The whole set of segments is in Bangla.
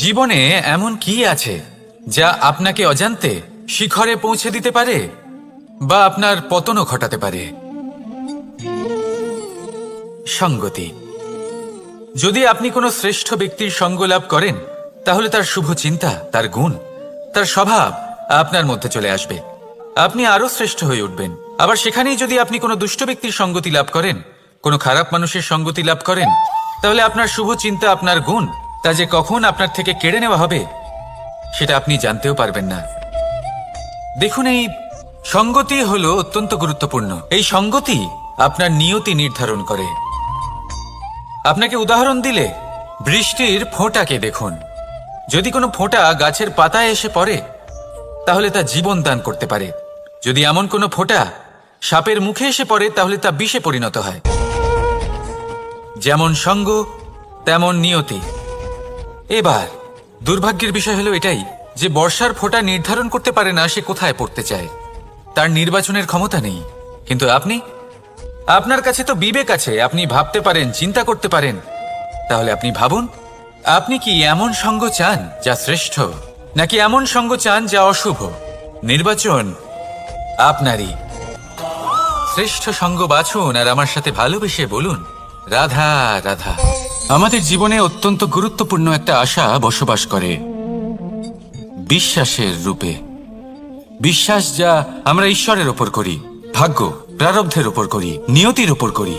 জীবনে এমন কি আছে যা আপনাকে অজান্তে শিখরে পৌঁছে দিতে পারে বা আপনার পতনও ঘটাতে পারে? সঙ্গতি। যদি আপনি কোনো শ্রেষ্ঠ ব্যক্তির সঙ্গ লাভ করেন, তাহলে তার শুভ চিন্তা, তার গুণ, তার স্বভাব আপনার মধ্যে চলে আসবে। আপনি আরো শ্রেষ্ঠ হয়ে উঠবেন। আবার সেখানেই যদি আপনি কোনো দুষ্ট ব্যক্তির সঙ্গতি লাভ করেন, কোনো খারাপ মানুষের সঙ্গতি লাভ করেন, তাহলে আপনার শুভ চিন্তা, আপনার গুণ, তা যে কখন আপনার থেকে কেড়ে নেওয়া হবে সেটা আপনি জানতেও পারবেন না। দেখুন, এই সঙ্গতি হলো অত্যন্ত গুরুত্বপূর্ণ। এই সঙ্গতি আপনার নিয়তি নির্ধারণ করে। আপনাকে উদাহরণ দিলে, বৃষ্টির ফোঁটাকে দেখুন। যদি কোনো ফোঁটা গাছের পাতায় এসে পড়ে, তাহলে তা জীবন দান করতে পারে। যদি এমন কোনো ফোঁটা সাপের মুখে এসে পড়ে, তাহলে তা বিষে পরিণত হয়। যেমন সঙ্গ, তেমন নিয়তি। এবার দুর্ভাগ্যের বিষয় হলো এটাই যে বর্ষার ফোঁটা নির্ধারণ করতে পারে না সে কোথায় পড়তে চায়। তার নির্বাচনের ক্ষমতা নেই। কিন্তু আপনার কাছে তো বিবেক আছে, আপনি ভাবতে পারেন, চিন্তা করতে পারেন। তাহলে আপনি ভাবুন, আপনি কি এমন সঙ্গ চান যা শ্রেষ্ঠ, নাকি এমন সঙ্গ চান যা অশুভ? নির্বাচন আপনারই। শ্রেষ্ঠ সঙ্গ বাছুন আর আমার সাথে ভালোবেসে বলুন, রাধা রাধা। আমাদের জীবনে অত্যন্ত গুরুত্বপূর্ণ একটা আশা বসবাস করে, বিশ্বাসের রূপে। বিশ্বাস যা আমরা ঈশ্বরের ওপর করি, ভাগ্য, প্রারব্ধের ওপর করি, নিয়তির ওপর করি।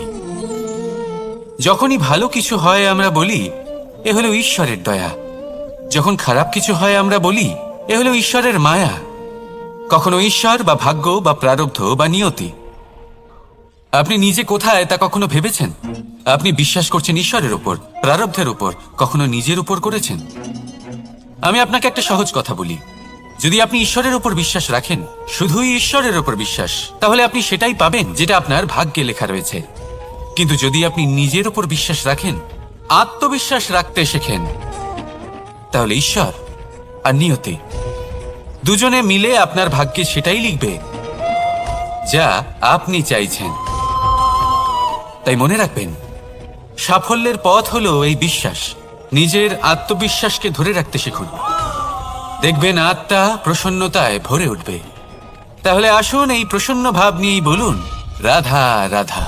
যখনই ভালো কিছু হয় আমরা বলি এ হলো ঈশ্বরের দয়া। যখন খারাপ কিছু হয় আমরা বলি এ হলো ঈশ্বরের মায়া। কখনো ঈশ্বর বা ভাগ্য বা প্রারব্ধ বা নিয়তি। আপনি নিজে কোথায় তা কখনো ভেবেছেন? আপনি বিশ্বাস করছেন ঈশ্বরের উপর, প্রারব্ধের উপর, কখনো নিজের উপর করেছেন? আমি আপনাকে একটা সহজ কথা বলি, যদি আপনি ঈশ্বরের উপর বিশ্বাস রাখেন, শুধুই ঈশ্বরের উপর বিশ্বাস, তাহলে আপনি সেটাই পাবেন যেটা আপনার ভাগ্যে লেখা রয়েছে। কিন্তু যদি আপনি নিজের উপর বিশ্বাস রাখেন, আত্মবিশ্বাস রাখতে শেখেন, তাহলে ঈশ্বর আর নিয়তি দুজনে মিলে আপনার ভাগ্যে সেটাই লিখবে যা আপনি চাইছেন। তাই মনে রাখবেন, সাফল্যের পথ হলো এই বিশ্বাস। নিজের আত্মবিশ্বাসকে ধরে রাখতে শিখুন, দেখবেন আত্মা প্রসন্নতায় ভরে উঠবে। তাহলে আসুন এই প্রসন্ন ভাব নিয়েই বলুন, রাধা রাধা।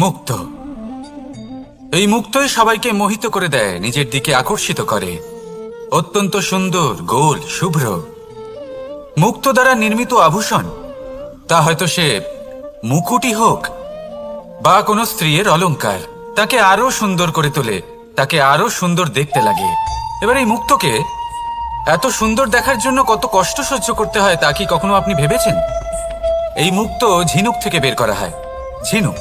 মুক্ত। এই মুক্তই সবাইকে মোহিত করে দেয়, নিজের দিকে আকর্ষিত করে। অত্যন্ত সুন্দর, গোল, শুভ্র। মুক্ত দ্বারা নির্মিত আভূষণ, তা হয়তো সে মুকুটই হোক বা কোনো স্ত্রীর অলংকার, তাকে আরো সুন্দর করে তোলে, তাকে আরো সুন্দর দেখতে লাগে। এবার এই মুক্তকে এত সুন্দর দেখার জন্য কত কষ্ট সহ্য করতে হয় তা কি কখনো আপনি ভেবেছেন? এই মুক্ত ঝিনুক থেকে বের করা হয়। ঝিনুক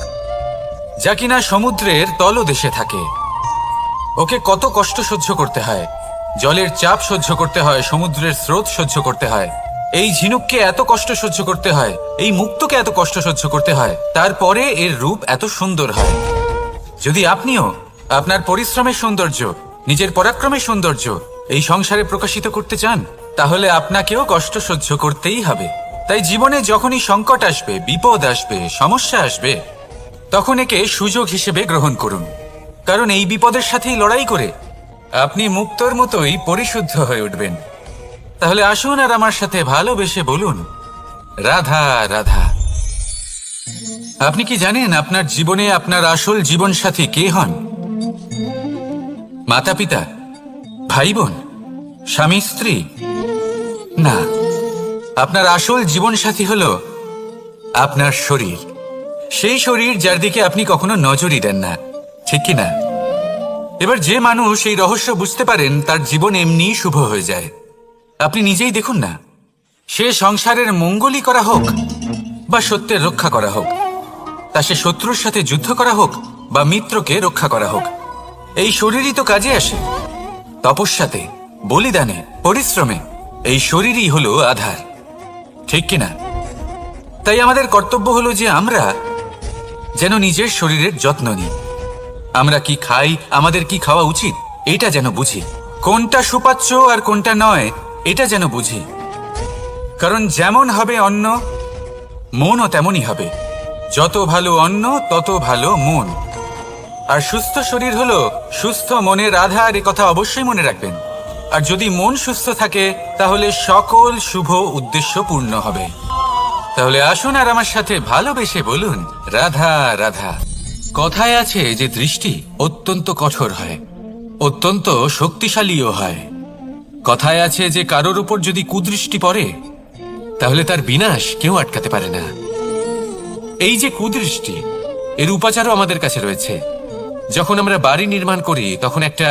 যা কিনা সমুদ্রের তলদেশে থাকে। ওকে কত কষ্ট সহ্য করতে হয়, জলের চাপ সহ্য করতে হয়, সমুদ্রের স্রোত সহ্য করতে হয়। এই ঝিনুককে এত কষ্ট সহ্য করতে হয়, এই মুক্তকে এত কষ্ট সহ্য করতে হয়, তারপরে এর রূপ এত সুন্দর হয়। যদি আপনিও আপনার পরিশ্রমের সৌন্দর্য, নিজের পরাক্রমের সৌন্দর্য এই সংসারে প্রকাশিত করতে চান, তাহলে আপনাকেও কষ্ট সহ্য করতেই হবে। তাই জীবনে যখনই সংকট আসবে, বিপদ আসবে, সমস্যা আসবে, তখন একে সুযোগ হিসেবে গ্রহণ করুন। কারণ এই বিপদের সাথেই লড়াই করে আপনি মুক্তর মতোই পরিশুদ্ধ হয়ে উঠবেন। তাহলে আসুন আর আমার সাথে ভালোবেসে বলুন, রাধা রাধা। আপনি কি জানেন আপনার জীবনে আপনার আসল জীবনসাথী কে হন? মাতা পিতা, ভাই বোন, স্বামী স্ত্রী? না, আপনার আসল জীবনসাথী হলো আপনার শরীর। সেই শরীর যার দিকে আপনি কখনো নজরই দেন না, ঠিক কি না? এবার যে মানুষ এই রহস্য বুঝতে পারেন, তার জীবন এমনিই শুভ হয়ে যায়। আপনি নিজেই দেখুন না, সে সংসারের মঙ্গলই করা হোক বা সত্যের রক্ষা করা হোক, তা সে শত্রুর সাথে যুদ্ধ করা হোক বা মিত্রকে রক্ষা করা হোক, এই শরীরই তো কাজে আসে। তপস্যাতে, বলিদানে, পরিশ্রমে এই শরীরই হলো আধার, ঠিক কিনা? তাই আমাদের কর্তব্য হলো যে আমরা যেন নিজের শরীরের যত্ন নিই। আমরা কি খাই, আমাদের কি খাওয়া উচিত, এটা যেন বুঝি। কোনটা সুপাচ্য আর কোনটা নয়, এটা যেন বুঝি। কারণ যেমন হবে অন্ন, মনও তেমনই হবে। যত ভালো অন্ন তত ভালো মন। আর সুস্থ শরীর হলো সুস্থ মনের আধার, এ কথা অবশ্যই মনে রাখবেন। আর যদি মন সুস্থ থাকে তাহলে সকল শুভ উদ্দেশ্য পূর্ণ হবে। তাহলে আসুন আর আমার সাথে ভালোবেসে বলুন, রাধা রাধা। কথায় আছে যে দৃষ্টি অত্যন্ত কঠোর হয়, অত্যন্ত শক্তিশালীও হয়। কথায় আছে যে কারোর উপর যদি কুদৃষ্টি পড়ে তাহলে তার বিনাশ কেউ আটকাতে পারে না। এই যে কুদৃষ্টি, এর উপাচারও আমাদের কাছে রয়েছে। যখন আমরা বাড়ি নির্মাণ করি তখন একটা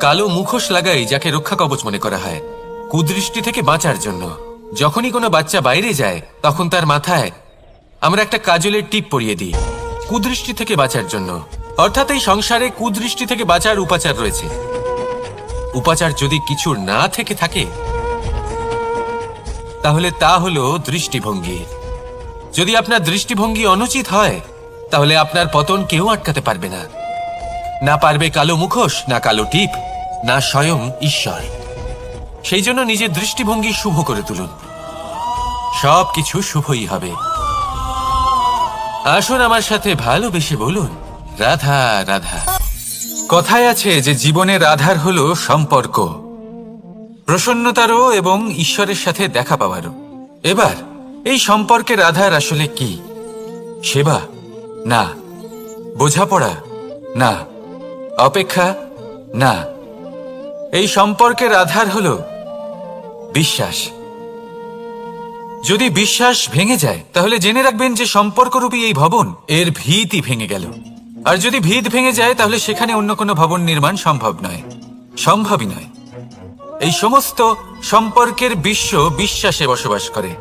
কালো মুখোশ লাগাই, যাকে রক্ষা কবচ মনে করা হয় কুদৃষ্টি থেকে বাঁচার জন্য। যখনই কোনো বাচ্চা বাইরে যায় তখন তার মাথায় আমরা একটা কাজলের টিপ পরিয়ে দিই কুদৃষ্টি থেকে বাঁচার জন্য। অর্থাৎ এই সংসারে কুদৃষ্টি থেকে বাঁচার উপাচার রয়েছে। উপাচার যদি কিছু না থেকে থাকে তাহলে তা হলো দৃষ্টিভঙ্গি। যদি আপনার দৃষ্টিভঙ্গি অনুচিত হয় তাহলে আপনার পতন কেউ আটকাতে পারবে না। না পারবে কালো মুখোশ, না কালো টিপ, না স্বয়ং ঈশ্বর। সেই জন্য নিজের দৃষ্টিভঙ্গি শুভ করে তুলুন, সবকিছু শুভই হবে। আসুন আমার সাথে ভালোবেসে বলুন, রাধা রাধা। কথায় আছে যে জীবনের আধার হলো সম্পর্ক, প্রসন্নতারও এবং ঈশ্বরের সাথে দেখা পাওয়ারও। এবার এই সম্পর্কের আধার আসলে কি? সেবা? না। বোঝাপড়া? না। অপেক্ষা? না। এই সম্পর্কের আধার হলো বিশ্বাস। যদি বিশ্বাস ভেঙে যায় তাহলে জেনে রাখবেন যে সম্পর্করূপী এই ভবন, এর ভিতই ভেঙে গেল। আর যদি ভিত ভেঙে যায় তাহলে সেখানে অন্য কোনো ভবন নির্মাণ সম্ভব নয়, সম্ভবই নয়। এই সমস্ত সম্পর্কের বিশ্ব বিশ্বাসে বসবাস করে।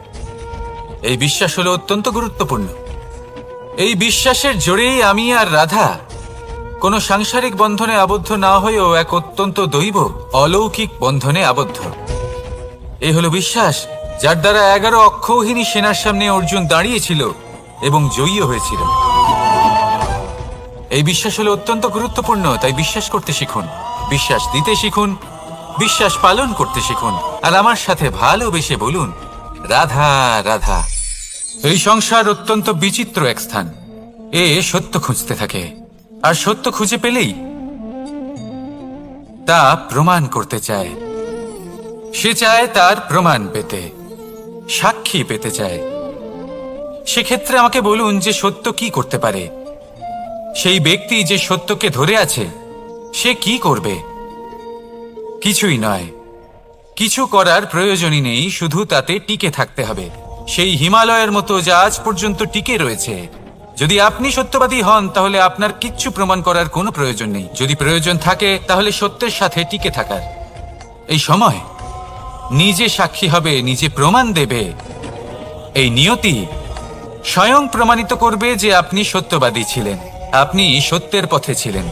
এই বিশ্বাস হলো অত্যন্ত গুরুত্বপূর্ণ। এই বিশ্বাসের জোরেই আমি আর রাধা কোনো সাংসারিক বন্ধনে আবদ্ধ না হয়েও এক অত্যন্ত দৈব অলৌকিক বন্ধনে আবদ্ধ। এই হলো বিশ্বাস, যার দ্বারা 11 অক্ষৌহিনী সেনার সামনে অর্জুন দাঁড়িয়েছিল এবং জয়ীও হয়েছিল। এই বিশ্বাস হলো অত্যন্ত গুরুত্বপূর্ণ। তাই বিশ্বাস করতে শিখুন, বিশ্বাস দিতে শিখুন, বিশ্বাস পালন করতে শিখুন। আর আমার সাথে ভালোবেসে বলুন, রাধা রাধা। এই সংসার অত্যন্ত বিচিত্র এক স্থান। এ সত্য খুঁজতে থাকে, আর সত্য খুঁজে পেলেই তা প্রমাণ করতে চায়। সে চায় তার প্রমাণ পেতে, সাক্ষী পেতে চায়। সেক্ষেত্রে আমাকে বলুন যে সত্য কি করতে পারে? সেই ব্যক্তি যে সত্যকে ধরে আছে সে কি করবে? কিছুই নয়, কিছু করার প্রয়োজনই নেই, শুধু তাতে টিকে থাকতে হবে। সেই হিমালয়ের মতো যা আজ পর্যন্ত টিকে রয়েছে। যদি আপনি সত্যবাদী হন তাহলে আপনার কিচ্ছু প্রমাণ করার কোনো প্রয়োজন নেই। যদি প্রয়োজন থাকে তাহলে সত্যের সাথে টিকে থাকার। এই সময় নিজে সাক্ষী হবে, নিজে প্রমাণ দেবে। এই নিয়তি স্বয়ং প্রমাণিত করবে যে আপনি সত্যবাদী ছিলেন, আপনি সত্যের পথে ছিলেন।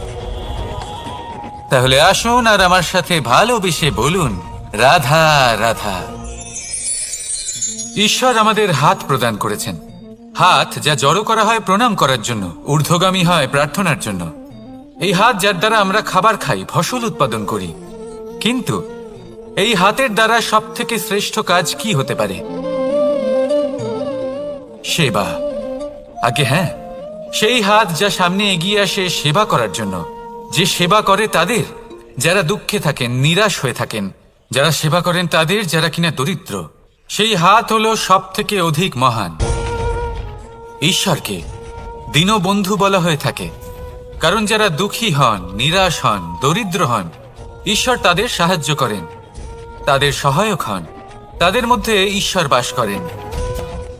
তাহলে আসুন আর আমার সাথে ভালোবেসে বলুন, রাধা রাধা। ঈশ্বর আমাদের হাত প্রদান করেছেন, হাত যা জড়ো করা হয় প্রণাম করার জন্য, ঊর্ধ্বগামী হয় প্রার্থনার জন্য। এই হাত যার দ্বারা আমরা খাবার খাই, ফসল উৎপাদন করি। কিন্তু এই হাতের দ্বারা সবথেকে শ্রেষ্ঠ কাজ কি হতে পারে? সেবা। আগে হ্যাঁ, সেই হাত যা সামনে এগিয়ে আসে সেবা করার জন্য, যে সেবা করে তাদের যারা দুঃখে থাকেন, নিরাশ হয়ে থাকেন, যারা সেবা করেন তাদের যারা কিনা দরিদ্র। সেই হাত হলো সব থেকে অধিক মহান। ঈশ্বরকে দীনবন্ধু বলা হয়ে থাকে, কারণ যারা দুঃখী হন, নিরাশ হন, দরিদ্র হন, ঈশ্বর তাদের সাহায্য করেন, তাদের সহায়ক হন, তাদের মধ্যে ঈশ্বর বাস করেন।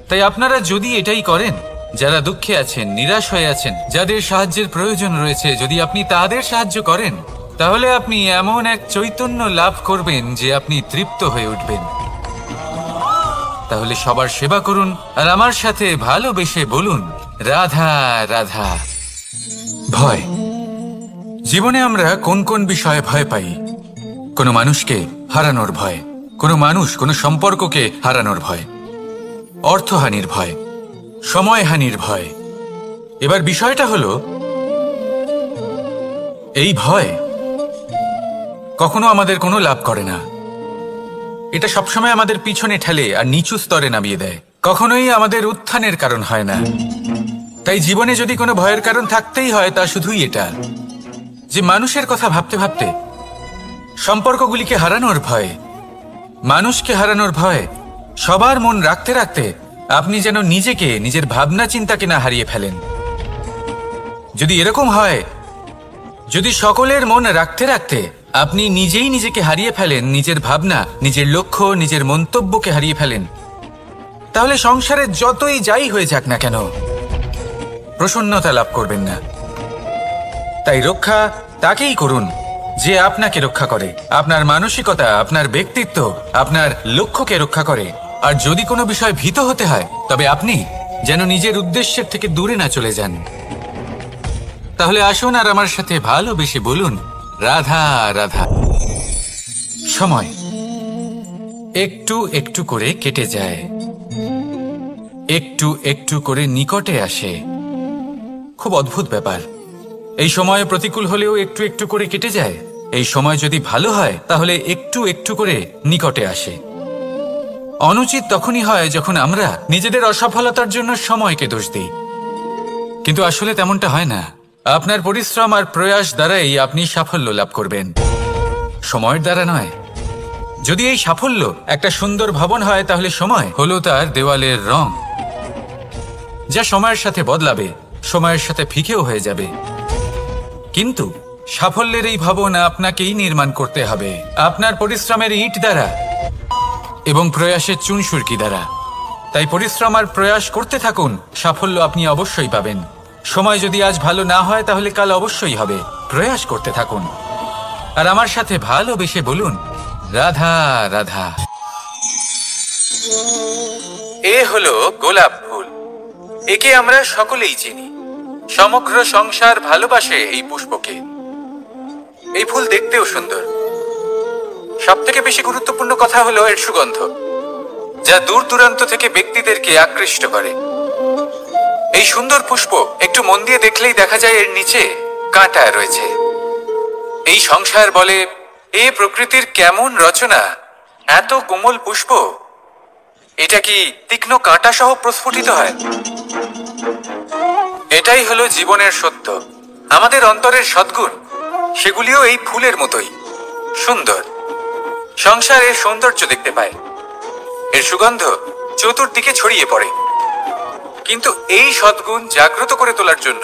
তাই আপনারা যদি এটাই করেন, যারা দুঃখে আছেন, নিরাশ হয়ে আছেন, যাদের সাহায্যের প্রয়োজন রয়েছে, যদি আপনি তাদের সাহায্য করেন তাহলে আপনি এমন এক চৈতন্য লাভ করবেন যে আপনি তৃপ্ত হয়ে উঠবেন। তাহলে সবার সেবা করুন আর আমার সাথে ভালোবেসে বলুন, রাধা রাধা। ভয়। জীবনে আমরা কোন কোন বিষয়ে ভয় পাই? কোনো মানুষকে হারানোর ভয়, কোনো মানুষ, কোনো সম্পর্ককে হারানোর ভয়, অর্থহানির ভয়, সময়হানির ভয়। এবার বিষয়টা হলো, এই ভয় কখনো আমাদের কোনো লাভ করে না। এটা সবসময় আমাদের পিছনে ঠেলে আর নিচু স্তরে নামিয়ে দেয়, কখনোই আমাদের উত্থানের কারণ হয় না। তাই জীবনে যদি কোনো ভয়ের কারণ থাকতেই হয় তা শুধুই এটা, যে মানুষের কথা ভাবতে ভাবতে, সম্পর্কগুলিকে হারানোর ভয়ে, মানুষকে হারানোর ভয়ে, সবার মন রাখতে রাখতে আপনি যেন নিজেকে, নিজের ভাবনা চিন্তাকে না হারিয়ে ফেলেন। যদি এরকম হয়, যদি সকলের মন রাখতে রাখতে আপনি নিজেই নিজেকে হারিয়ে ফেলেন, নিজের ভাবনা, নিজের লক্ষ্য, নিজের মন্তব্যকে হারিয়ে ফেলেন, তাহলে সংসারে যতই যাই হয়ে যাক না কেন প্রসন্নতা লাভ করবেন না। তাই রক্ষা তাকেই করুন যে আপনাকে রক্ষা করে, আপনার মানসিকতা, আপনার ব্যক্তিত্ব, আপনার লক্ষ্যকে রক্ষা করে। আর যদি কোনো বিষয় ভীত হতে হয়, তবে আপনি যেন নিজের উদ্দেশ্যের থেকে দূরে না চলে যান। তাহলে আসুন আর আমার সাথে ভালোবেসে বলুন, রাধা রাধা। সময় একটু একটু করে কেটে যায়, একটু একটু করে নিকটে আসে। খুব অদ্ভুত ব্যাপার। এই সময় প্রতিকূল হলেও একটু একটু করে কেটে যায়। এই সময় যদি ভালো হয় তাহলে একটু একটু করে নিকটে আসে। অনুচিত তখনই হয় যখন আমরা নিজেদের অসফলতার জন্য সময়কে দোষ দিই, কিন্তু আসলে তেমনটা হয় না। আপনার পরিশ্রম আর প্রয়াস দ্বারাই আপনি সাফল্য লাভ করবেন, সময়ের দ্বারা নয়। যদি এই সাফল্য একটা সুন্দর ভবন হয়, তাহলে সময় হলো তার দেওয়ালের রং, যা সময়ের সাথে বদলাবে, সময়ের সাথে ফিকেও হয়ে যাবে। কিন্তু সাফল্যের এই ভবন আপনাকেই নির্মাণ করতে হবে, আপনার পরিশ্রমের ইট দ্বারা এবং প্রয়াসের চুনসুরকি দ্বারা। তাই পরিশ্রম আর প্রয়াস করতে থাকুন, সাফল্য আপনি অবশ্যই পাবেন। সময় যদি আজ ভালো না হয় তাহলে কাল অবশ্যই হবে। প্রয়াস করতে থাকুন আর আমার সাথে ভালোবেসে বলুন, রাধা রাধা। এ হলো গোলাপ ফুল। একে আমরা সকলেই চিনি। সমগ্র সংসার ভালোবাসে এই পুষ্পকে। এই ফুল দেখতেও সুন্দর। সবথেকে বেশি গুরুত্বপূর্ণ কথা হলো এর সুগন্ধ, যা দূর দূরান্ত থেকে ব্যক্তিদেরকে আকৃষ্ট করে। এই সুন্দর পুষ্প একটু মন দিয়ে দেখলেই দেখা যায় এর নিচে কাঁটা রয়েছে। এই সংসার বলে, এ প্রকৃতির কেমন রচনা, এত কোমল পুষ্প, এটা কি তীক্ষ্ণ কাঁটা সহ প্রস্ফুটিত হয়? এটাই হলো জীবনের সত্য। আমাদের অন্তরের সদ্গুণ, সেগুলিও এই ফুলের মতোই সুন্দর। সংসার এর সৌন্দর্য দেখতে পায়, এর সুগন্ধ চতুর্দিকে ছড়িয়ে পড়ে। কিন্তু এই সদ্গুণ জাগ্রত করে তোলার জন্য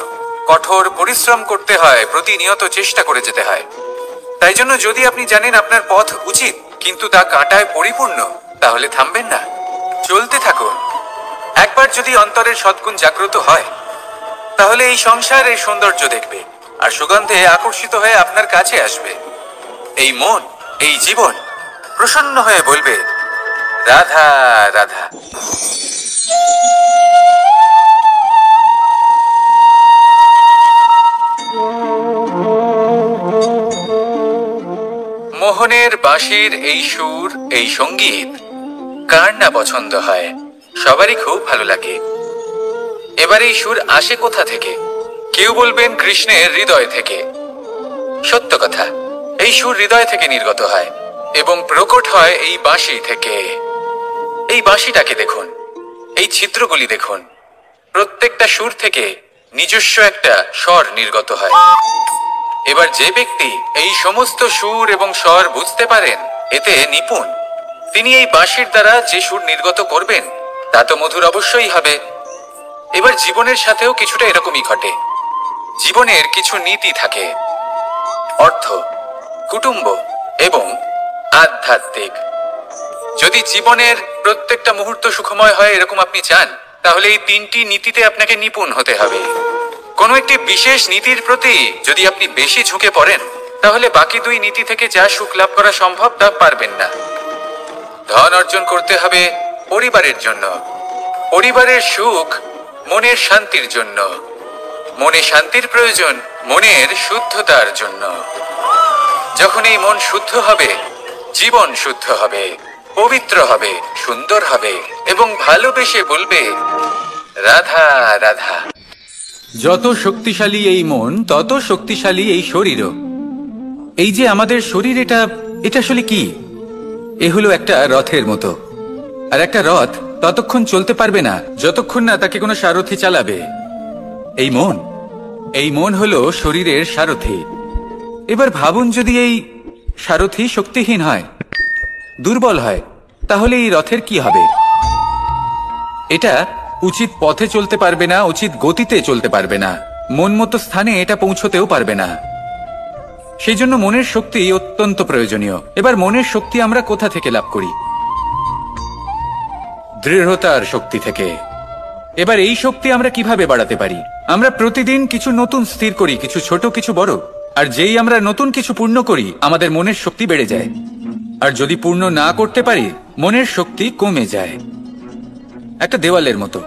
কঠোর পরিশ্রম করতে হয়, প্রতিনিয়ত চেষ্টা করে যেতে হয়। তাই জন্য যদি আপনি জানেন আপনার পথ উচিত কিন্তু তা কাঁটায় পরিপূর্ণ, তাহলে থামবেন না, চলতে থাকুন। একবার যদি অন্তরের সদ্গুণ জাগ্রত হয়, তাহলে এই সংসার এর সৌন্দর্য দেখবে আর সুগন্ধে আকর্ষিত হয়ে আপনার কাছে আসবে। এই মন, এই জীবন প্রসন্ন হয়ে বলবে, রাধা রাধা। মোহনের বাঁশির এই সুর, এই সঙ্গীত কার না পছন্দ হয়? সবারই খুব ভালো লাগে। এবার এই সুর আসে কোথা থেকে? কেউ বলবেন কৃষ্ণের হৃদয় থেকে। সত্য কথা, এই সুর হৃদয় থেকে নির্গত হয় এবং প্রকট হয় এই বাঁশি থেকে। এই বাঁশিটাকে দেখুন, এই ছিদ্রগুলি দেখুন, প্রত্যেকটা সুর থেকে নিজস্ব একটা স্বর নির্গত হয়। এবার যে ব্যক্তি এই সমস্ত সুর এবং স্বর বুঝতে পারেন, এতে নিপুণ, তিনি এই বাঁশির দ্বারা যে সুর নির্গত করবেন তা তো মধুর অবশ্যই হবে। এবার জীবনের সাথেও কিছুটা এরকমই ঘটে। জীবনের কিছু নীতি থাকে, অর্থ, কুটুম্ব এবং আধ্যাত্মিক। যদি জীবনের প্রত্যেকটা মুহূর্ত সুখময় হয় এরকম আপনি চান, তাহলে এই তিনটি নীতিতে আপনাকে নিপুণ হতে হবে। কোনো একটি বিশেষ নীতির প্রতি যদি আপনি বেশি ঝুঁকে পড়েন, তাহলে বাকি দুই নীতি থেকে যা সুখ লাভ করা সম্ভব তা পারবেন না। ধন অর্জন করতে হবে পরিবারের জন্য, পরিবারের সুখ মনের শান্তির জন্য, মনে শান্তির প্রয়োজন মনের শুদ্ধতার জন্য। যখন এই মন শুদ্ধ হবে, জীবন শুদ্ধ হবে, পবিত্র হবে, সুন্দর হবে এবং ভালোবেসে বলবে, রাধা রাধা। যত শক্তিশালী এই মন, তত শক্তিশালী এই শরীরও। এই যে আমাদের শরীর, এটা আসলে কি? এ হলো একটা রথের মতো। আর একটা রথ ততক্ষণ চলতে পারবে না যতক্ষণ না তাকে কোনো সারথি চালাবে। এই মন হলো শরীরের সারথি। এবার ভাবুন, যদি এই সারথি শক্তিহীন হয়, দুর্বল হয়, তাহলে এই রথের কি হবে? এটা উচিত পথে চলতে পারবে না, উচিত গতিতে চলতে পারবে না, মন মতো স্থানে এটা পৌঁছতেও পারবে না। সেই জন্য মনের শক্তি অত্যন্ত প্রয়োজনীয়। এবার মনের শক্তি আমরা কোথা থেকে লাভ করি? দৃঢ়তার শক্তি থেকে। এবার এই শক্তি আমরা কিভাবে বাড়াতে পারি? আমরা প্রতিদিন কিছু নতুন স্থির করি, কিছু ছোট কিছু বড়। আর যেই আমরা নতুন কিছু পূর্ণ করি, আমাদের মনের শক্তি বেড়ে যায়। আর যদি পূর্ণ না করতে পারি, মনের শক্তি কমে যায়। একটা দেওয়ালের মতো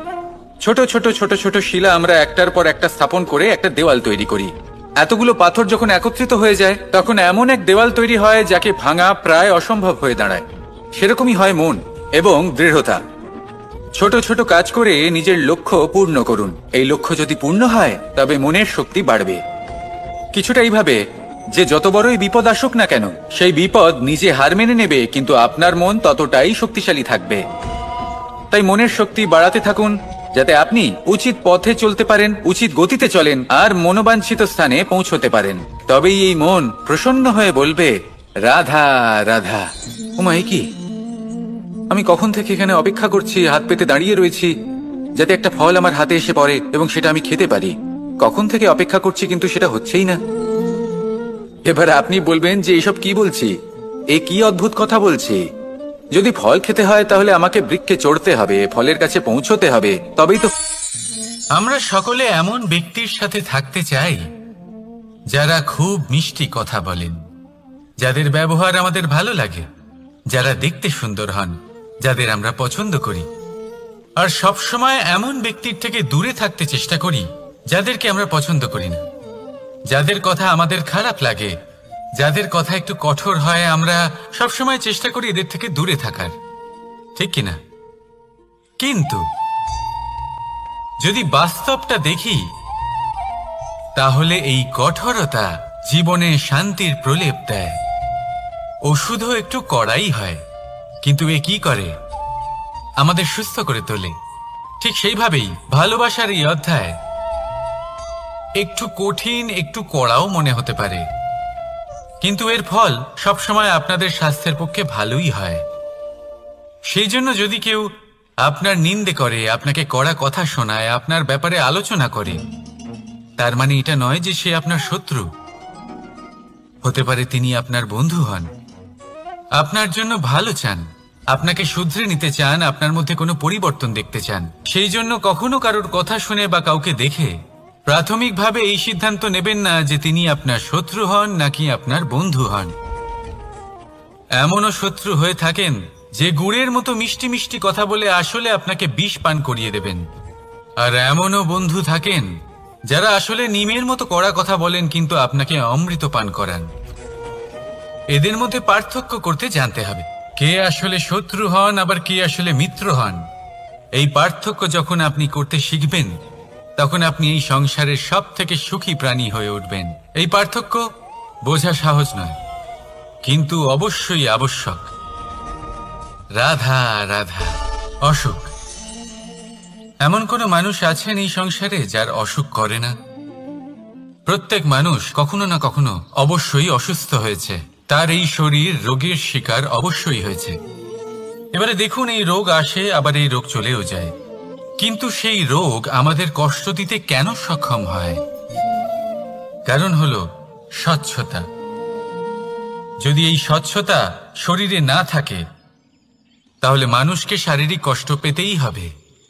ছোট ছোট ছোট ছোট শিলা আমরা একটার পর একটা স্থাপন করে একটা দেওয়াল তৈরি করি। এতগুলো পাথর যখন একত্রিত হয়ে যায়, তখন এমন এক দেওয়াল তৈরি হয় যাকে ভাঙা প্রায় অসম্ভব হয়ে দাঁড়ায়। সেরকমই হয় মন এবং দৃঢ়তা। ছোট ছোট কাজ করে নিজের লক্ষ্য পূর্ণ করুন। এই লক্ষ্য যদি পূর্ণ হয়, তবে মনের শক্তি বাড়বে। কিছুটা এইভাবে যে যত বড়ই বিপদ আসুক না কেন, সেই বিপদ নিজে হার মেনে নেবে, কিন্তু আপনার মন ততটাই শক্তিশালী থাকবে। তাই মনের শক্তি বাড়াতে থাকুন, যাতে আপনি উচিত পথে চলতে পারেন, উচিত গতিতে চলেন আর মনোবাঞ্ছিত স্থানে পৌঁছতে পারেন। তবেই এই মন প্রসন্ন হয়ে বলবে, রাধা রাধা। ওমা, এ কি? আমি কখন থেকে এখানে অপেক্ষা করছি, হাত পেতে দাঁড়িয়ে রয়েছি, যাতে একটা ফল আমার হাতে এসে পড়ে এবং সেটা আমি খেতে পারি। কখন থেকে অপেক্ষা করছি, কিন্তু সেটা হচ্ছেই না। এবার আপনি বলবেন যে এইসব কি বলছি, এ কি অদ্ভুত কথা বলছি। যদি ফল খেতে হয়, তাহলে আমাকে বৃক্ষে চড়তে হবে, ফলের কাছে পৌঁছতে হবে, তবেই তো। আমরা সকলে এমন ব্যক্তির সাথে থাকতে চাই যারা খুব মিষ্টি কথা বলেন, যাদের ব্যবহার আমাদের ভালো লাগে, যারা দেখতে সুন্দর হন, যাদের আমরা পছন্দ করি। আর সব সময় এমন ব্যক্তির থেকে দূরে থাকতে চেষ্টা করি যাদেরকে আমরা পছন্দ করি না, যাদের কথা আমাদের খারাপ লাগে, যাদের কথা একটু কঠোর হয়। আমরা সবসময় চেষ্টা করি এদের থেকে দূরে থাকার, ঠিক কিনা? কিন্তু যদি বাস্তবটা দেখি, তাহলে এই কঠোরতা জীবনে শান্তির প্রলেপ দেয়। ওষুধও একটু কড়াই হয়, কিন্তু এ কি করে? আমাদের সুস্থ করে তোলে। ঠিক সেইভাবেই ভালোবাসার এই অধ্যায় একটু কঠিন, একটু কড়াও মনে হতে পারে, কিন্তু এর ফল সবসময় আপনাদের স্বাস্থ্যের পক্ষে ভালোই হয়। সেই জন্য যদি কেউ আপনার নিন্দে করে, আপনাকে কড়া কথা শোনায়, আপনার ব্যাপারে আলোচনা করে, তার মানে এটা নয় যে সে আপনার শত্রু। হতে পারে তিনি আপনার বন্ধু হন, আপনার জন্য ভালো চান, আপনাকে শুধরে নিতে চান, আপনার মধ্যে কোনো পরিবর্তন দেখতে চান। সেই জন্য কখনো কারোর কথা শুনে বা কাউকে দেখে প্রাথমিকভাবে এই সিদ্ধান্ত নেবেন না যে তিনি আপনার শত্রু হন নাকি আপনার বন্ধু হন। এমনও শত্রু হয়ে থাকেন যে গুড়ের মতো মিষ্টি মিষ্টি কথা বলে আসলে আপনাকে বিষ পান করিয়ে দেবেন। আর এমনও বন্ধু থাকেন যারা আসলে নিমের মতো কড়া কথা বলেন, কিন্তু আপনাকে অমৃত পান করান। এদের মধ্যে পার্থক্য করতে জানতে হবে, কে আসলে শত্রু হন আবার কে আসলে মিত্র হন। এই পার্থক্য যখন আপনি করতে শিখবেন, তখন আপনি এই সংসারের সব থেকে সুখী প্রাণী হয়ে উঠবেন। এই পার্থক্য বোঝা সহজ নয়, কিন্তু অবশ্যই আবশ্যক। রাধা রাধা। অসুখ। এমন কোনো মানুষ আছেন এই সংসারে যার অসুখ করে না? প্রত্যেক মানুষ কখনো না কখনো অবশ্যই অসুস্থ হয়েছে, তার এই শরীর রোগের শিকার অবশ্যই হয়েছে। এবারে দেখুন, এই রোগ আসে, আবার এই রোগ চলেও যায়, কিন্তু সেই রোগ আমাদের কষ্ট দিতে কেন সক্ষম হয়? কারণ হলো স্বচ্ছতা। যদি এই স্বচ্ছতা শরীরে না থাকে, তাহলে মানুষকে শারীরিক কষ্ট পেতেই হবে।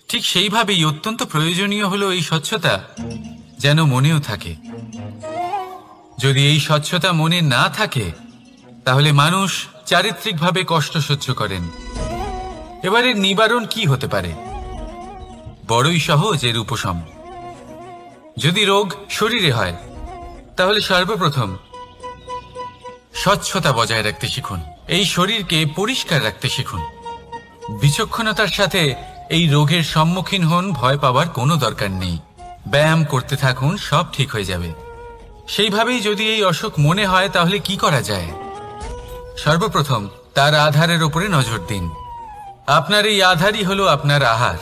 ঠিক সেইভাবেই অত্যন্ত প্রয়োজনীয় হলো এই স্বচ্ছতা যেন মনেও থাকে। যদি এই স্বচ্ছতা মনে না থাকে, তাহলে মানুষ চারিত্রিকভাবে কষ্ট সহ্য করেন। এবারে নিবারণ কি হতে পারে? বড়ই সহজ এর উপশম। যদি রোগ শরীরে হয়, তাহলে সর্বপ্রথম স্বচ্ছতা বজায় রাখতে শিখুন, এই শরীরকে পরিষ্কার রাখতে শিখুন। বিচক্ষণতার সাথে এই রোগের সম্মুখীন হন, ভয় পাওয়ার কোনো দরকার নেই। ব্যায়াম করতে থাকুন, সব ঠিক হয়ে যাবে। সেইভাবেই যদি এই অসুখ মনে হয়, তাহলে কি করা যায়? সর্বপ্রথম তার আধারের উপরে নজর দিন। আপনার এই আধারই হলো আপনার আহার।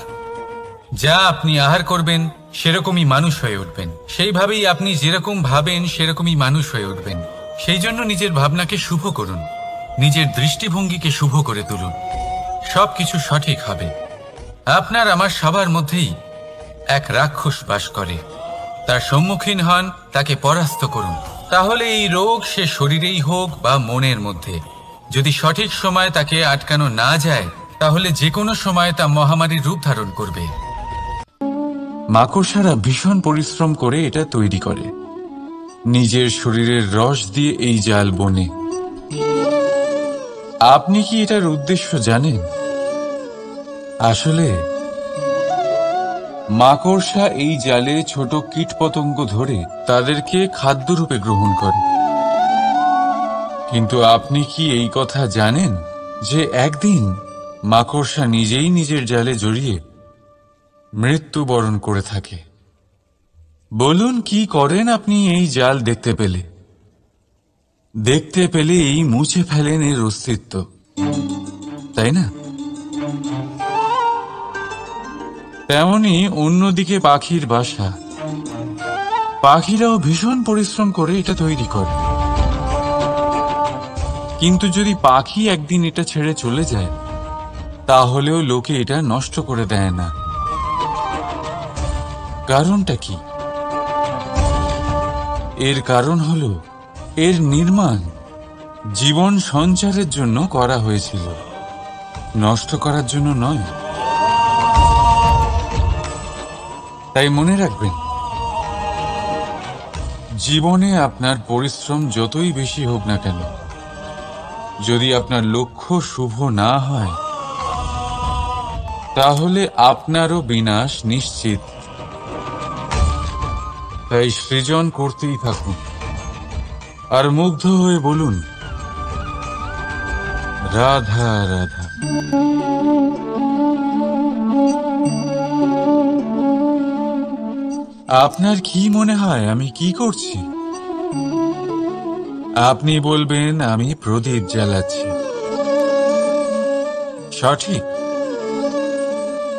যা আপনি আহার করবেন সেরকমই মানুষ হয়ে উঠবেন, সেইভাবেই আপনি যেরকম ভাবেন সেরকমই মানুষ হয়ে উঠবেন। সেই জন্য নিজের ভাবনাকে শুভ করুন, নিজের দৃষ্টিভঙ্গিকে শুভ করে তুলুন, সবকিছু সঠিক হবে। আপনার আমার সবার মধ্যেই এক রাক্ষস বাস করে, তার সম্মুখীন হন, তাকে পরাস্ত করুন। তাহলে এই রোগ সে শরীরেই হোক বা মনের মধ্যে, যদি সঠিক সময় তাকে আটকানো না যায় তাহলে যে কোনো সময় তা মহামারীর রূপ ধারণ করবে। মাকড়সারা ভীষণ পরিশ্রম করে এটা তৈরি করে, নিজের শরীরের রস দিয়ে এই জাল বনে। আপনি কি এটার উদ্দেশ্য জানেন? আসলে মাকড়সা এই জালে ছোট কীটপতঙ্গ ধরে তাদেরকে খাদ্যরূপে গ্রহণ করে। কিন্তু আপনি কি এই কথা জানেন যে একদিন মাকড়সা নিজেই নিজের জালে জড়িয়ে মৃত্যুবরণ করে থাকে? বলুন, কি করেন আপনি এই জাল দেখতে পেলে? দেখতে পেলেই মুছে ফেলেন এর অস্তিত্ব, তাই না? তেমনি অন্যদিকে পাখির বাসা, পাখিরাও ভীষণ পরিশ্রম করে এটা তৈরি করে। কিন্তু যদি পাখি একদিন এটা ছেড়ে চলে যায় তাহলেও লোকে এটা নষ্ট করে দেয় না। কারণটা কি? এর কারণ হলো এর নির্মাণ জীবন সঞ্চারের জন্য করা হয়েছিল, নষ্ট করার জন্য নয়। তাই মনে রাখবেন, জীবনে আপনার পরিশ্রম যতই বেশি হোক না কেন, যদি আপনার লক্ষ্য শুভ না হয় তাহলে আপনারও বিনাশ নিশ্চিত। তাই সৃজন করতেই থাকুন আর মুগ্ধ হয়ে বলুন, রাধা রাধা। আপনার কি মনে হয় আমি কি করছি? আপনি বলবেন আমি প্রদীপ জ্বালাচ্ছি। সঠিক,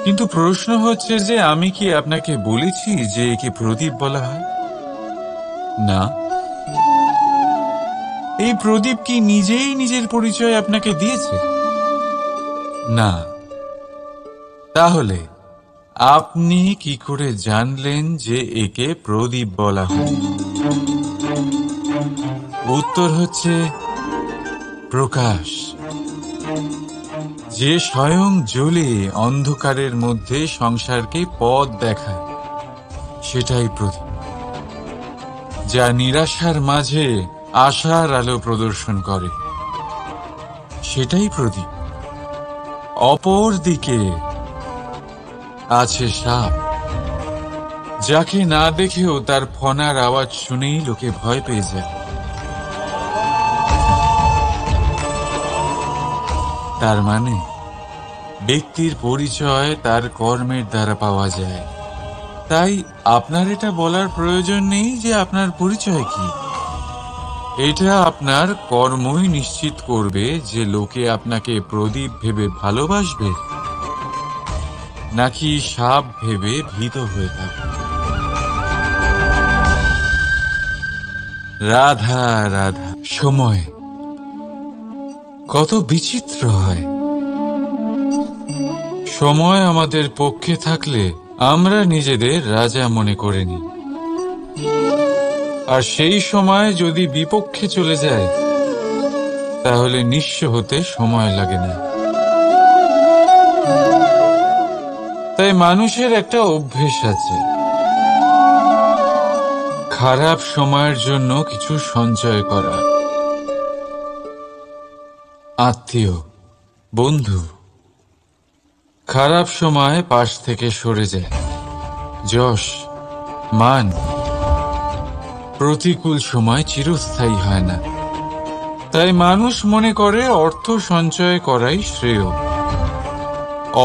কিন্তু প্রশ্ন হচ্ছে যে আমি কি আপনাকে বলেছি যে একে প্রদীপ বলা হয়? না। এই প্রদীপ কি নিজেই নিজের পরিচয় আপনাকে দিয়েছে? না। তাহলে আপনি কি করে জানলেন যে একে প্রদীপ বলা হয়? উত্তর হচ্ছে প্রকাশ, যে স্বয়ং জ্বলে অন্ধকারের মধ্যে সংসারকে পথ দেখায়, সেটাই প্রদীপ। যা নিরাশার মাঝে আশার আলো প্রদর্শন করে, সেটাই প্রদীপ। অপর দিকে আছে সাপ, যাকে না দেখেও তার ফনার আওয়াজ শুনেই লোকে ভয় পেয়ে যায়। তার মানে ব্যক্তির পরিচয় তার কর্মের দ্বারা পাওয়া যায়। তাই আপনার এটা বলার প্রয়োজন নেই যে আপনার পরিচয় কি। এটা আপনার কর্মই নিশ্চিত করবে যে লোকে আপনাকে প্রদীপ ভেবে ভালোবাসবে নাকি সাপ ভেবে ভীত হয়ে থাকবে। রাধা রাধা। সময় কত বিচিত্র হয়। সময় আমাদের পক্ষে থাকলে আমরা নিজেদের রাজা মনে করে নিই, আর সেই সময় যদি বিপক্ষে চলে যায় তাহলে নিঃস্ব হতে সময় লাগে না। তাই মানুষের একটা অভ্যেস আছে, খারাপ সময়ের জন্য কিছু সঞ্চয় করা। আত্মীয়, বন্ধু খারাপ সময় পাশ থেকে সরে যায়। যশ, মান প্রতিকূল সময় চিরস্থায়ী হয় না। তাই মানুষ মনে করে অর্থ সঞ্চয় করাই শ্রেয়।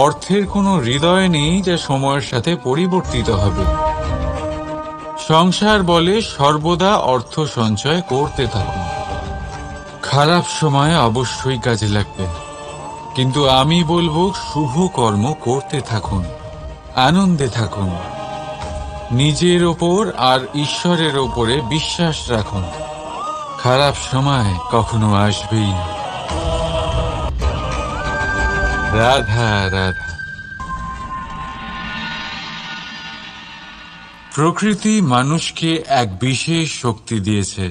অর্থের কোনো হৃদয় নেই যা সময়ের সাথে পরিবর্তিত হবে। সংসার বলে সর্বদা অর্থ সঞ্চয় করতে থাকুন। খারাপ সময় অবশ্যই কাজে লাগবে, কিন্তু আমি বলবো শুভ কর্ম করতে থাকুন। আনন্দে থাকুন, নিজের ওপর আর ঈশ্বরের ওপরে বিশ্বাস রাখুন। খারাপ সময় কখনো আসবেই না। রাধা রাধা। প্রকৃতি মানুষকে এক বিশেষ শক্তি দিয়েছে,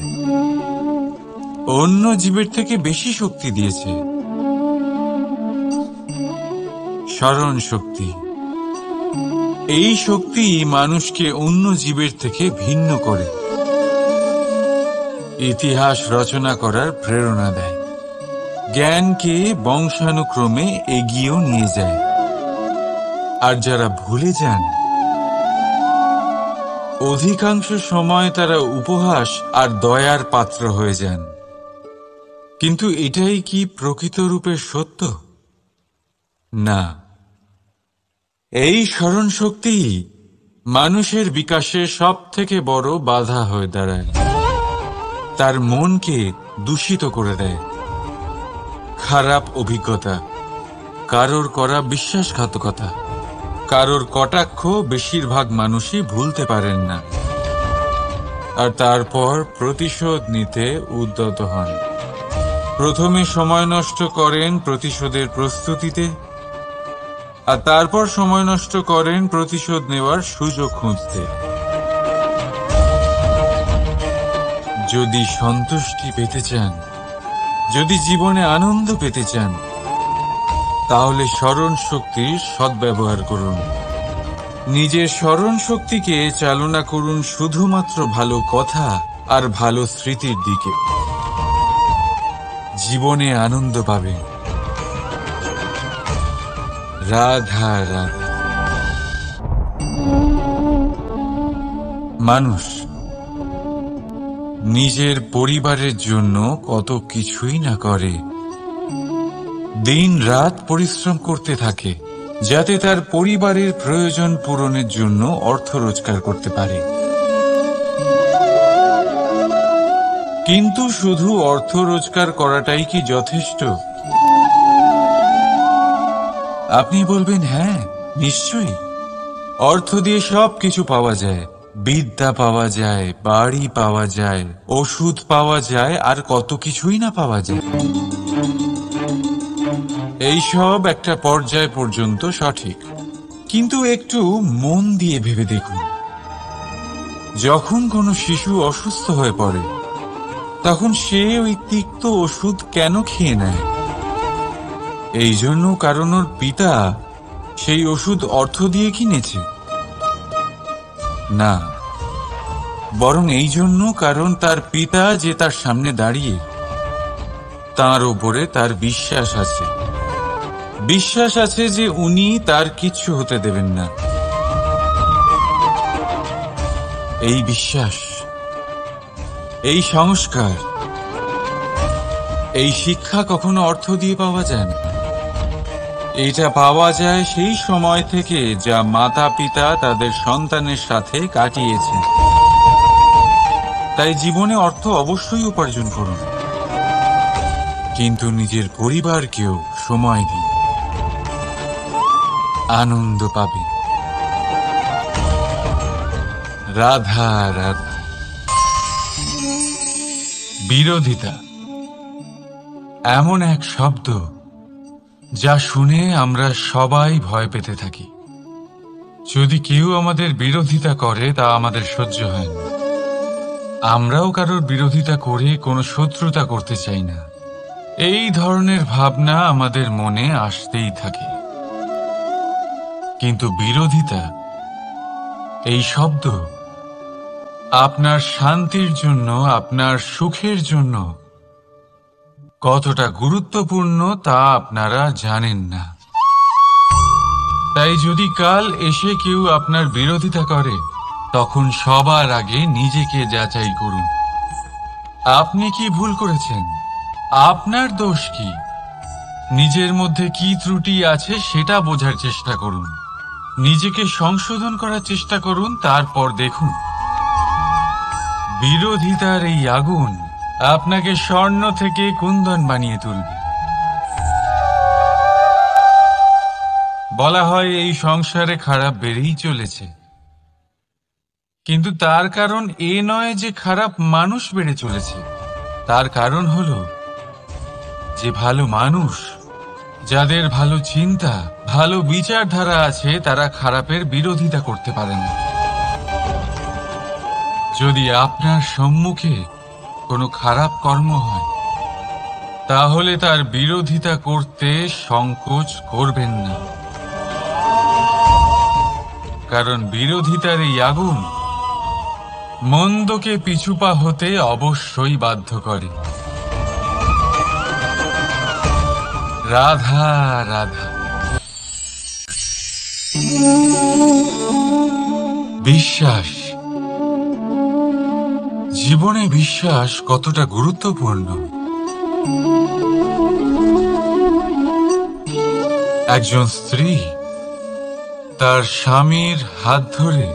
অন্য জীবের থেকে বেশি শক্তি দিয়েছে। স্মরণ শক্তি। এই শক্তি মানুষকে অন্য জীবের থেকে ভিন্ন করে, ইতিহাস রচনা করার প্রেরণা দেয়, জ্ঞানকে বংশানুক্রমে এগিয়েও নিয়ে যায়। আর যারা ভুলে যান, অধিকাংশ সময় তারা উপহাস আর দয়ার পাত্র হয়ে যান। কিন্তু এটাই কি প্রকৃত রূপে সত্য? না। এই স্মরণ শক্তি মানুষের বিকাশে সব থেকে বড় বাধা হয়ে দাঁড়ায়। তার মনকে দূষিত করে দেয়। খারাপ অভিজ্ঞতা, কারোর করা বিশ্বাসঘাতকতা, কারোর কটাক্ষ বেশিরভাগ মানুষই ভুলতে পারেন না, আর তারপর প্রতিশোধ নিতে উদ্যত হন। প্রথমে সময় নষ্ট করেন প্রতিশোধের প্রস্তুতিতে, আর তারপর সময় নষ্ট করেন প্রতিশোধ নেওয়ার সুযোগ খুঁজতে। যদি সন্তুষ্টি পেতে চান, যদি জীবনে আনন্দ পেতে চান, তাহলে স্মরণ শক্তির সদ্ব্যবহার করুন। নিজের স্মরণ শক্তিকে চালনা করুন শুধুমাত্র ভালো কথা আর ভালো স্মৃতির দিকে। জীবনে আনন্দ পাবেন। রাধা রাধা। মানুষ নিজের পরিবারের জন্য কত কিছুই না করে, দিন রাত পরিশ্রম করতে থাকে যাতে তার পরিবারের প্রয়োজন পূরণের জন্য অর্থ রোজগার করতে পারে। কিন্তু শুধু অর্থ রোজগার করাটাই কি যথেষ্ট? আপনি বলবেন, হ্যাঁ নিশ্চয়ই, অর্থ দিয়ে সব কিছু পাওয়া যায়, বিদ্যা পাওয়া যায়, বাড়ি পাওয়া যায়, ওষুধ পাওয়া যায়, আর কত কিছুই না পাওয়া যায়। এই সব একটা পর্যায় পর্যন্ত সঠিক, কিন্তু একটু মন দিয়ে ভেবে দেখুন, যখন কোনো শিশু অসুস্থ হয়ে পড়ে তখন সে ওই তিক্ত ওষুধ কেন খেয়ে নেয়? এই জন্য কারণ ওর পিতা সেই ওষুধ অর্থ দিয়ে কিনেছে? না, বরং এই জন্য কারণ তার পিতা যে তার সামনে দাঁড়িয়ে, তার ওপরে তার বিশ্বাস আছে। বিশ্বাস আছে যে উনি তার কিচ্ছু হতে দেবেন না। এই বিশ্বাস, এই সংস্কার, এই শিক্ষা কখনো অর্থ দিয়ে পাওয়া যায় না। এটা পাওয়া যায় সেই সময় থেকে যা মাতা পিতা তাদের সন্তানের সাথে কাটিয়েছেন। তাই জীবনে অর্থ অবশ্যই উপার্জন করুন, কিন্তু নিজের পরিবারকেও সময় দিন, আনন্দ পাবেন। রাধা রাধা। বিরোধিতা এমন এক শব্দ যা শুনে আমরা সবাই ভয় পেতে থাকি। যদি কেউ আমাদের বিরোধিতা করে তা আমাদের সহ্য হয় না। আমরাও কারোর বিরোধিতা করে কোনো শত্রুতা করতে চাই না। এই ধরনের ভাবনা আমাদের মনে আসতেই থাকে। কিন্তু বিরোধিতা, এই শব্দ আপনার শান্তির জন্য, আপনার সুখের জন্য কতটা গুরুত্বপূর্ণ তা আপনারা জানেন না। তাই যদি কাল এসে কেউ আপনার বিরোধিতা করে, তখন সবার আগে নিজেকে যাচাই করুন। আপনি কি ভুল করেছেন? আপনার দোষ কি? নিজের মধ্যে কি ত্রুটি আছে সেটা বোঝার চেষ্টা করুন। নিজেকে সংশোধন করার চেষ্টা করুন, তারপর দেখুন বিরোধিতার এই আগুন আপনাকে স্বর্ণ থেকে কুন্দন বানিয়ে তুলবে। বলা হয় এই সংসারে খারাপ বেড়েই চলেছে, কিন্তু তার কারণ এ নয় যে খারাপ মানুষ বেড়ে চলেছে। তার কারণ হলো যে ভালো মানুষ, যাদের ভালো চিন্তা, ভালো বিচারধারা আছে, তারা খারাপের বিরোধিতা করতে পারে না। যদি আপনার সম্মুখে কোনো খারাপ কর্ম হয়, তাহলে তার বিরোধিতা করতে সংকোচ করবেন না, কারণ বিরোধিতার এই আগুন মন্দকে পিছুপা হতে অবশ্যই বাধ্য করে। রাধা রাধা। বিশ্বাস, জীবনে বিশ্বাস কতটা গুরুত্বপূর্ণ। একজন স্ত্রী তার স্বামীর হাত ধরে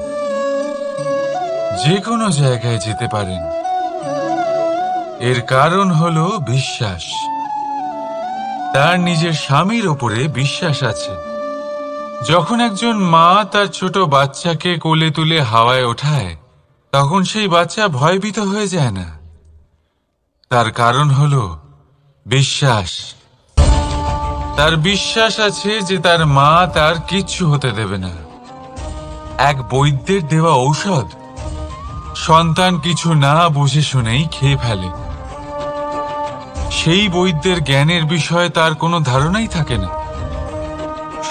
যে কোনো জায়গায় যেতে পারেন, এর কারণ হলো বিশ্বাস। তার নিজের স্বামীর ওপরে বিশ্বাস আছে। যখন একজন মা তার ছোট বাচ্চাকে কোলে তুলে হাওয়ায় ওঠায়, তখন সেই বাচ্চা ভয়ভীত হয়ে যায় না। তার কারণ হলো বিশ্বাস। তার বিশ্বাস আছে যে তার মা তার কিচ্ছু হতে দেবে না। এক বৈদ্যের দেওয়া ঔষধ সন্তান কিছু না বুঝে শুনেই খেয়ে ফেলে। সেই বৈদ্যের জ্ঞানের বিষয়ে তার কোনো ধারণাই থাকে না,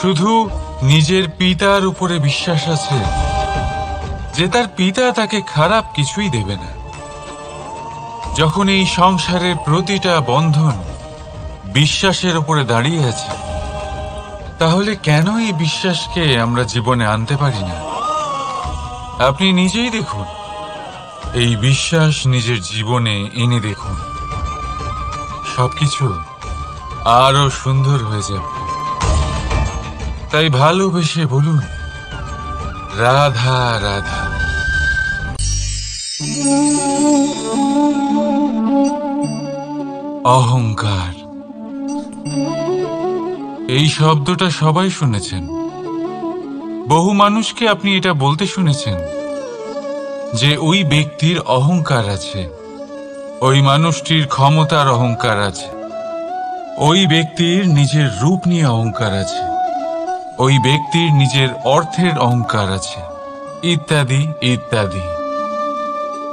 শুধু নিজের পিতার উপরে বিশ্বাস আছে যে তার পিতা তাকে খারাপ কিছুই দেবে না। যখন এই সংসারের প্রতিটা বন্ধন বিশ্বাসের উপরে দাঁড়িয়ে আছে, তাহলে কেন এই বিশ্বাসকে আমরা জীবনে আনতে পারি না? আপনি নিজেই দেখুন, এই বিশ্বাস নিজের জীবনে এনে দেখুন, সবকিছু আরো সুন্দর হয়ে যাবে। তাই ভালোবেসে বলুন, রাধা রাধা। অহংকার, এই শব্দটা সবাই শুনেছেন। বহু মানুষকে আপনি এটা বলতে শুনেছেন যে ওই ব্যক্তির অহংকার আছে, ওই মানুষটির ক্ষমতার অহংকার আছে, ওই ব্যক্তির নিজের রূপ নিয়ে অহংকার আছে, ওই ব্যক্তির নিজের অর্থের অহংকার আছে, ইত্যাদি ইত্যাদি।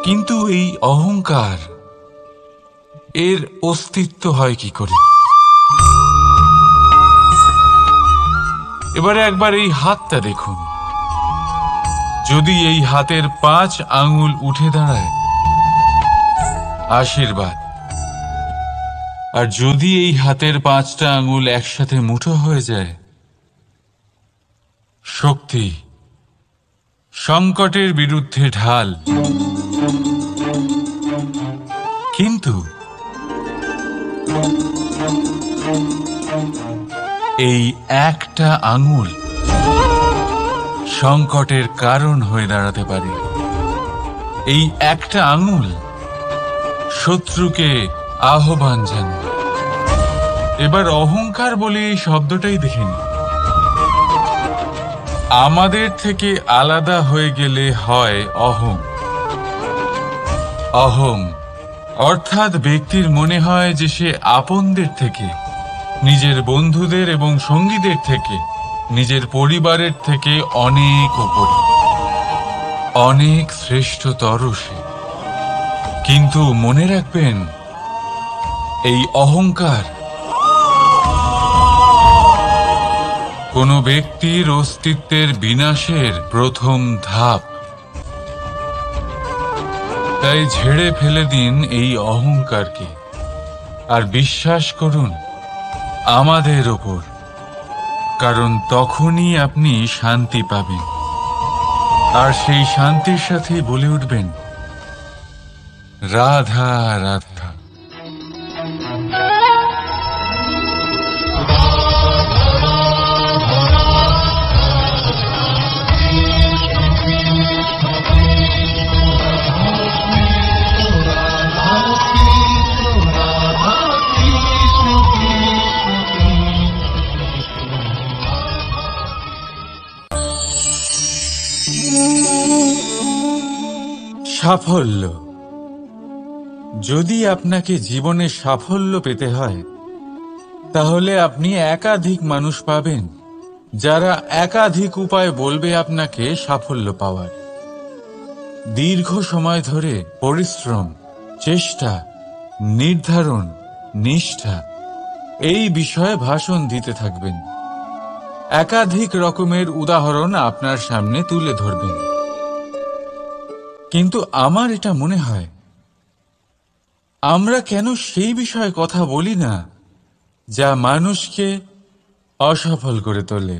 কিন্তু এই অহংকার, এর অস্তিত্ব হয় কি করে? এবারে একবার এই হাতটা দেখুন। যদি এই হাতের 5 আঙ্গুল উঠে দাঁড়ায়, আশীর্বাদ। আর যদি এই হাতের 5টা আঙ্গুল একসাথে মুঠো হয়ে যায়, শক্তি। সংকটের বিরুদ্ধে ঢাল। কিন্তু এই একটা আঙুল সংকটের কারণ হয়ে দাঁড়াতে পারে। এই একটা আঙুল শত্রুকে আহ্বান জানায়। এবার অহংকার বলে এই শব্দটাই দেখে নিন। আমাদের থেকে আলাদা হয়ে গেলে হয় অহং। অহং অর্থাৎ ব্যক্তির মনে হয় যে সে আপনদের থেকে, নিজের বন্ধুদের এবং সঙ্গীদের থেকে, নিজের পরিবারের থেকে অনেক উপরে, অনেক শ্রেষ্ঠতর সে। কিন্তু মনে রাখবেন, এই অহংকার কোনো ব্যক্তির অস্তিত্বের বিনাশের প্রথম ধাপ। তাই ঝেড়ে ফেলে দিন এই অহংকারকে, আর বিশ্বাস করুন আমাদের ওপর, কারণ তখনই আপনি শান্তি পাবেন। আর সেই শান্তির সাথেই বলে উঠবেন, রাধা রাধা। সাফল্য। যদি আপনাকে জীবনে সাফল্য পেতে হয়, তাহলে আপনি একাধিক মানুষ পাবেন যারা একাধিক উপায় বলবে আপনাকে সাফল্য পাওয়ার। দীর্ঘ সময় ধরে পরিশ্রম, চেষ্টা, নির্ধারণ, নিষ্ঠা এই বিষয়ে ভাষণ দিতে থাকবেন। একাধিক রকমের উদাহরণ আপনার সামনে তুলে ধরবেন। কিন্তু আমার এটা মনে হয়, আমরা কেন সেই বিষয়ে কথা বলি না যা মানুষকে অসফল করে তোলে?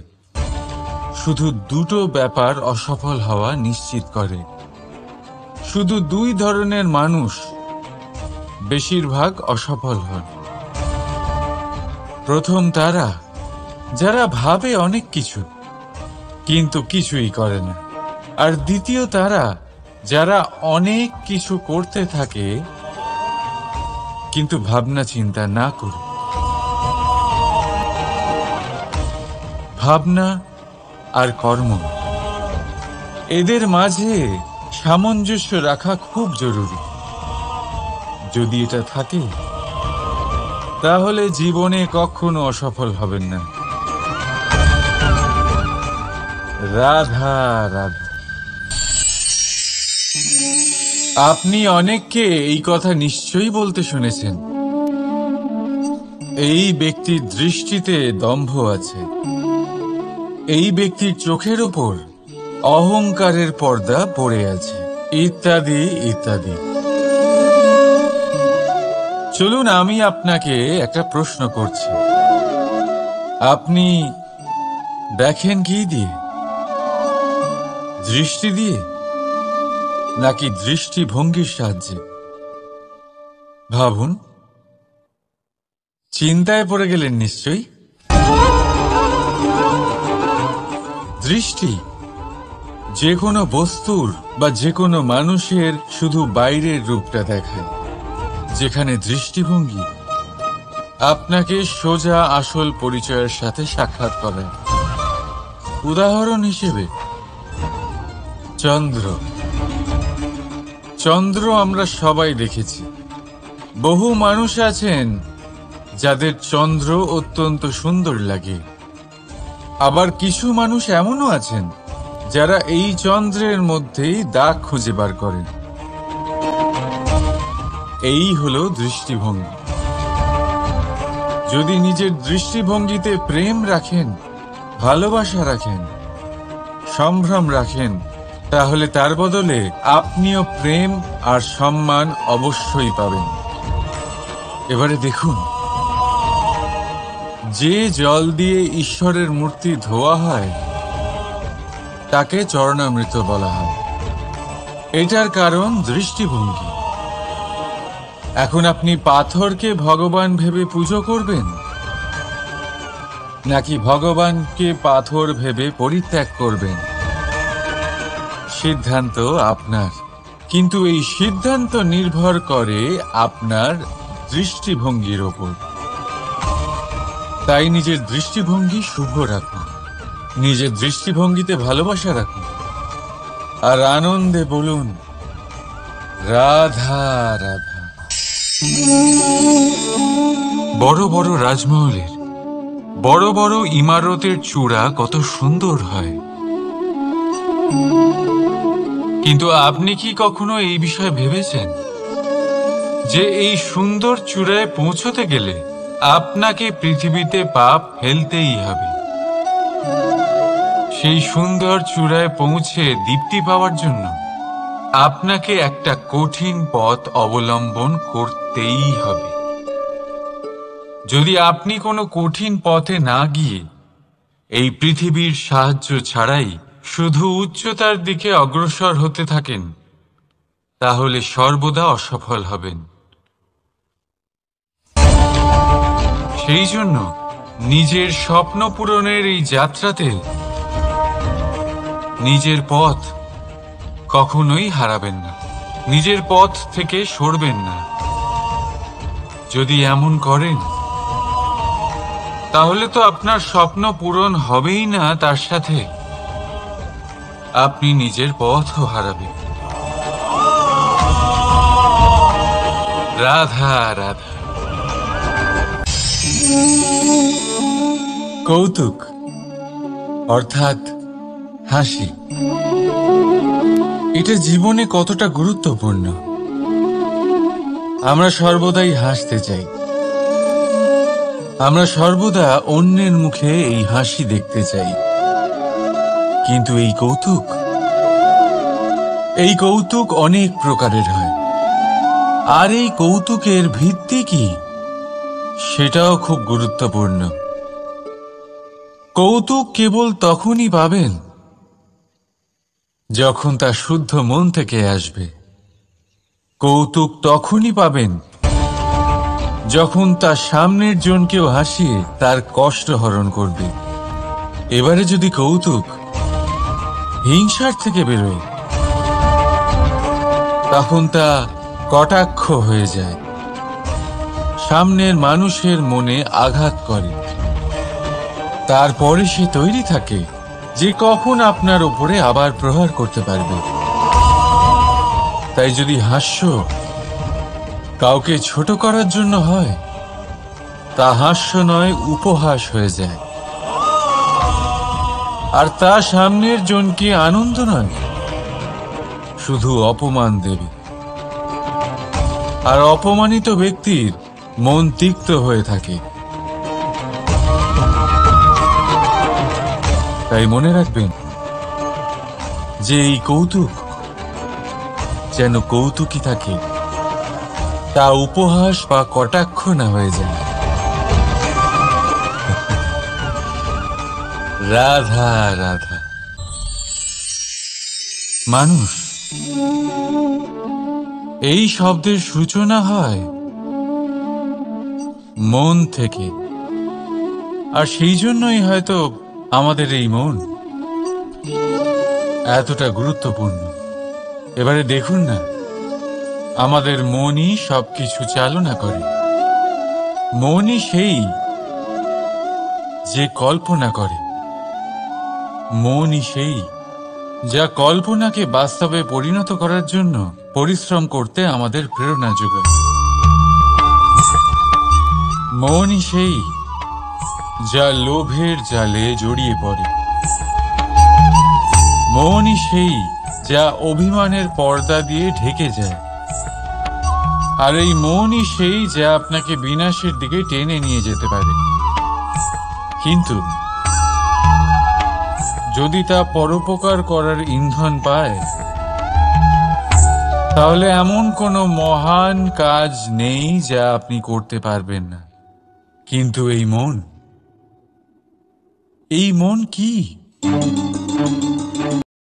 শুধু দুটো ব্যাপার অসফল হওয়া নিশ্চিত করে। শুধু দুই ধরনের মানুষ বেশিরভাগ অসফল হন। প্রথম তারা যারা ভাবে অনেক কিছু কিন্তু কিছুই করে না, আর দ্বিতীয় তারা যারা অনেক কিছু করতে থাকে কিন্তু ভাবনা চিন্তা না করে। ভাবনা আর কর্ম, এদের মাঝে সামঞ্জস্য রাখা খুব জরুরি। যদি এটা থাকে, তাহলে জীবনে কখনো অসফল হবেন না। রাধা রাধা। আপনি অনেককে এই কথা নিশ্চয়ই বলতে শুনেছেন, এই ব্যক্তির দৃষ্টিতে দম্ভ আছে, এই ব্যক্তির চোখের ওপর অহংকারের পর্দা পড়ে আছে, ইত্যাদি ইত্যাদি। চলুন আমি আপনাকে একটা প্রশ্ন করছি। আপনি দেখেন কি দিয়ে? দৃষ্টি দিয়ে নাকি দৃষ্টিভঙ্গির সাহায্যে? ভাবুন। চিন্তায় পড়ে গেলেন নিশ্চয়ই। দৃষ্টি যে কোনো বস্তুর বা যে কোনো মানুষের শুধু বাইরের রূপটা দেখায়, যেখানে দৃষ্টিভঙ্গি আপনাকে সোজা আসল পরিচয়ের সাথে সাক্ষাৎ করায়। উদাহরণ হিসেবে চন্দ্র। চন্দ্র আমরা সবাই দেখেছি। বহু মানুষ আছেন যাদের চন্দ্র অত্যন্ত সুন্দর লাগে, আবার কিছু মানুষ এমনও আছেন যারা এই চন্দ্রের মধ্যেই দাগ খুঁজে বার করেন। এই হলো দৃষ্টিভঙ্গি। যদি নিজের দৃষ্টিভঙ্গিতে প্রেম রাখেন, ভালোবাসা রাখেন, সম্ভ্রম রাখেন, তাহলে তার বদলে আপনিও প্রেম আর সম্মান অবশ্যই পাবেন। এবারে দেখুন, যে জল দিয়ে ঈশ্বরের মূর্তি ধোয়া হয় তাকে চরণামৃত বলা হয়। এটার কারণ দৃষ্টিভঙ্গি। এখন আপনি পাথরকে ভগবান ভেবে পুজো করবেন, নাকি ভগবানকে পাথর ভেবে পরিত্যাগ করবেন? সিদ্ধান্ত আপনার, কিন্তু এই সিদ্ধান্ত নির্ভর করে আপনার দৃষ্টিভঙ্গির ওপর। তাই নিজের দৃষ্টিভঙ্গি শুভ রাখুন, নিজের দৃষ্টিভঙ্গিতে ভালোবাসা রাখুন, আর আনন্দে বলুন রাধা রাধা। বড় বড় রাজমহলের বড় বড় ইমারতের চূড়া কত সুন্দর হয়, কিন্তু আপনি কি কখনো এই বিষয়ে ভেবেছেন যে এই সুন্দর চূড়ায় পৌঁছতে গেলে আপনাকে পৃথিবীতে পা ফেলতেই হবে? সেই সুন্দর চূড়ায় পৌঁছে দীপ্তি পাওয়ার জন্য আপনাকে একটা কঠিন পথ অবলম্বন করতেই হবে। যদি আপনি কোনো কঠিন পথে না গিয়ে এই পৃথিবীর সাহায্য ছাড়াই শুধু উচ্চতার দিকে অগ্রসর হতে থাকেন, তাহলে সর্বদা অসফল হবেন। সেই জন্য নিজের স্বপ্ন পূরণের এই যাত্রাতে নিজের পথ কখনোই হারাবেন না, নিজের পথ থেকে সরবেন না। যদি এমন করেন, তাহলে তো আপনার স্বপ্ন পূরণ হবেই না, তার সাথে আপনি নিজের পথও হারাবেন। রাধা রাধা। কৌতুক অর্থাৎ হাসি, এটা জীবনে কতটা গুরুত্বপূর্ণ। আমরা সর্বদাই হাসতে চাই, আমরা সর্বদা অন্যের মুখে এই হাসি দেখতে চাই। কিন্তু এই কৌতুক অনেক প্রকারের হয়। আর এই কৌতুকের ভিত্তি কি, সেটাও খুব গুরুত্বপূর্ণ। কৌতুক কেবল তখনই পাবেন যখন তা শুদ্ধ মন থেকে আসবে। কৌতুক তখনই পাবেন যখন তার সামনের জনকেও হাসিয়ে তার কষ্ট হরণ করবে। এবারে যদি কৌতুক হিংসার থেকে বেরোয়, তখন তা কটাক্ষ হয়ে যায়, সামনের মানুষের মনে আঘাত করে। তারপরে সে তৈরি থাকে যে কখন আপনার উপরে আবার প্রহার করতে পারবে। তাই যদি হাস্য কাউকে ছোট করার জন্য হয়, তা হাস্য নয়, উপহাস হয়ে যায়। আর তা সামনের জনকে আনন্দ নয়, শুধু অপমান দেবে। আর অপমানিত ব্যক্তির মন তিক্ত হয়ে থাকে। তাই মনে রাখবেন যে এই কৌতুক যেন কৌতুকই থাকে, তা উপহাস বা কটাক্ষ না হয়ে যায়। রাধা রাধা। মানুষ এই শব্দের সূচনা হয় মন থেকে। আর সেই জন্যই হয়তো আমাদের এই মন এতটা গুরুত্বপূর্ণ। এবারে দেখুন না, আমাদের মনই সবকিছু চালনা করে। মনই সেই যে কল্পনা করে, মনই সেই যা কল্পনাকে বাস্তবে পরিণত করার জন্য পরিশ্রম করতে আমাদের প্রেরণা যোগায়। মনই সেই যা লোভের জালে জড়িয়ে পড়ে। মনই সেই যা অভিমানের পর্দা দিয়ে ঢেকে যায়। আর এই মনই সেই যা আপনাকে বিনাশের দিকে টেনে নিয়ে যেতে পারে। কিন্তু যদি তা পরোপকার করার ইন্ধন পায়, তাহলে এমন কোনো মহান কাজ নেই যা আপনি করতে পারবেন না। কিন্তু এই মন কি?